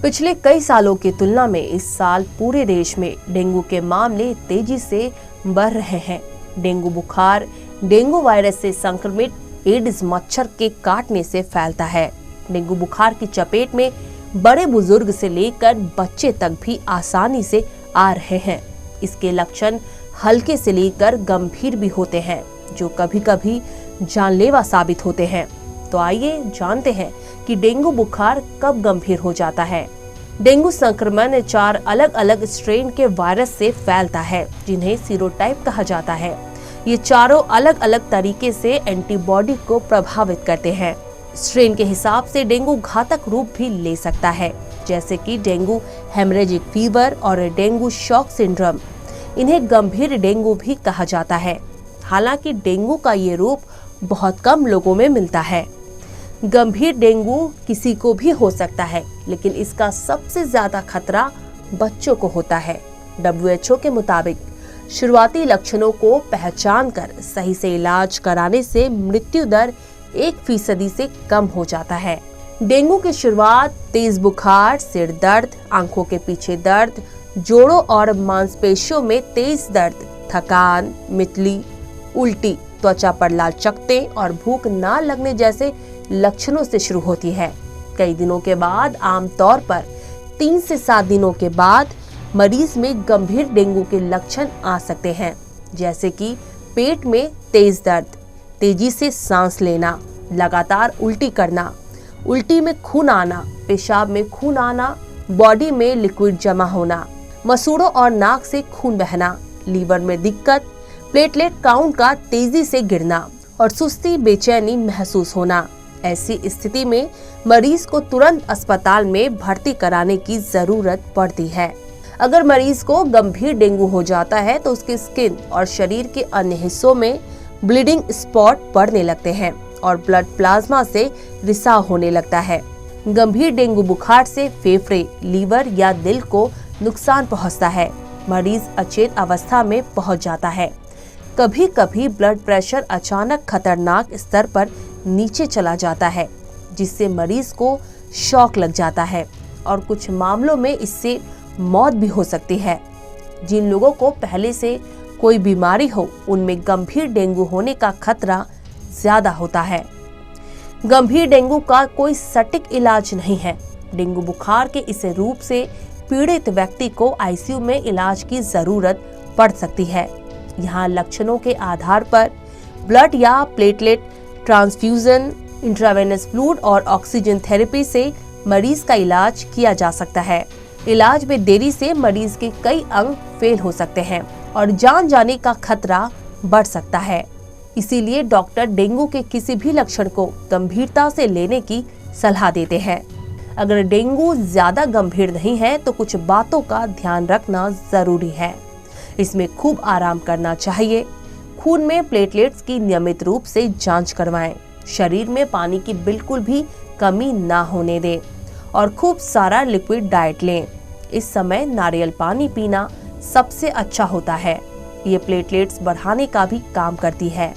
पिछले कई सालों की तुलना में इस साल पूरे देश में डेंगू के मामले तेजी से बढ़ रहे हैं। डेंगू बुखार डेंगू वायरस से संक्रमित एडिस मच्छर के काटने से फैलता है। डेंगू बुखार की चपेट में बड़े बुजुर्ग से लेकर बच्चे तक भी आसानी से आ रहे हैं। इसके लक्षण हल्के से लेकर गंभीर भी होते हैं, जो कभी कभी जानलेवा साबित होते हैं। तो आइए जानते हैं कि डेंगू बुखार कब गंभीर हो जाता है। डेंगू संक्रमण 4 अलग अलग स्ट्रेन के वायरस से फैलता है, जिन्हें सीरोटाइप कहा जाता है। ये चारों अलग अलग तरीके से एंटीबॉडी को प्रभावित करते हैं। स्ट्रेन के हिसाब से डेंगू घातक रूप भी ले सकता है, जैसे कि डेंगू हेमरेजिक फीवर और डेंगू शॉक सिंड्रोम। इन्हें गंभीर डेंगू भी कहा जाता है। हालांकि डेंगू का ये रूप बहुत कम लोगों में मिलता है। गंभीर डेंगू किसी को भी हो सकता है, लेकिन इसका सबसे ज्यादा खतरा बच्चों को होता है। WHO के मुताबिक शुरुआती लक्षणों को पहचान कर सही से इलाज कराने से मृत्यु दर 1% से कम हो जाता है। डेंगू की शुरुआत तेज बुखार, सिर दर्द, आंखों के पीछे दर्द, जोड़ों और मांसपेशियों में तेज दर्द, थकान, मितली, उल्टी, त्वचा पर लाल चकत्ते और भूख न लगने जैसे लक्षणों से शुरू होती है। कई दिनों के बाद, आमतौर पर 3 से 7 दिनों के बाद, मरीज में गंभीर डेंगू के लक्षण आ सकते हैं, जैसे कि पेट में तेज दर्द, तेजी से सांस लेना, लगातार उल्टी करना, उल्टी में खून आना, पेशाब में खून आना, बॉडी में लिक्विड जमा होना, मसूड़ों और नाक से खून बहना, लीवर में दिक्कत, प्लेटलेट काउंट का तेजी से गिरना और सुस्ती, बेचैनी महसूस होना। ऐसी स्थिति में मरीज को तुरंत अस्पताल में भर्ती कराने की जरूरत पड़ती है। अगर मरीज को गंभीर डेंगू हो जाता है तो उसकी स्किन और शरीर के अन्य हिस्सों में ब्लीडिंग स्पॉट बढ़ने लगते हैं और ब्लड प्लाज्मा से रिसाव होने लगता है। गंभीर डेंगू बुखार से फेफड़े, लीवर या दिल को नुकसान पहुंचता है। मरीज अचेत अवस्था में पहुंच जाता है। कभी कभी ब्लड प्रेशर अचानक खतरनाक स्तर पर नीचे चला जाता है, जिससे मरीज को शॉक लग जाता है और कुछ मामलों में इससे मौत भी हो सकती है। जिन लोगों को पहले से कोई बीमारी हो, उनमें गंभीर डेंगू होने का खतरा ज्यादा होता है। गंभीर डेंगू का कोई सटीक इलाज नहीं है। डेंगू बुखार के इस रूप से पीड़ित व्यक्ति को ICU में इलाज की जरूरत पड़ सकती है। यहाँ लक्षणों के आधार पर ब्लड या प्लेटलेट ट्रांसफ्यूजन, इंट्रावेनस फ्लूइड और ऑक्सीजन थेरेपी से मरीज का इलाज किया जा सकता है। इलाज में देरी से मरीज के कई अंग फेल हो सकते हैं और जान जाने का खतरा बढ़ सकता है। इसीलिए डॉक्टर डेंगू के किसी भी लक्षण को गंभीरता से लेने की सलाह देते हैं। अगर डेंगू ज्यादा गंभीर नहीं है तो कुछ बातों का ध्यान रखना जरूरी है। इसमें खूब आराम करना चाहिए। खून में प्लेटलेट्स की नियमित रूप से जांच करवाएं। शरीर में पानी की बिल्कुल भी कमी ना होने दें और खूब सारा लिक्विड डाइट लें। इस समय नारियल पानी पीना सबसे अच्छा होता है। ये प्लेटलेट्स बढ़ाने का भी काम करती है।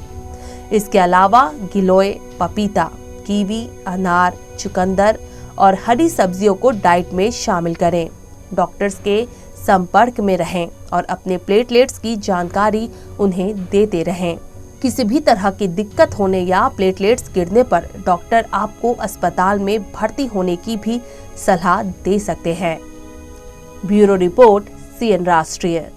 इसके अलावा गिलोय, पपीता, कीवी, अनार, चुकंदर और हरी सब्जियों को डाइट में शामिल करें। डॉक्टर्स के संपर्क में रहें और अपने प्लेटलेट्स की जानकारी उन्हें देते रहें। किसी भी तरह की दिक्कत होने या प्लेटलेट्स गिरने पर डॉक्टर आपको अस्पताल में भर्ती होने की भी सलाह दे सकते हैं। ब्यूरो रिपोर्ट, CN राष्ट्रीय।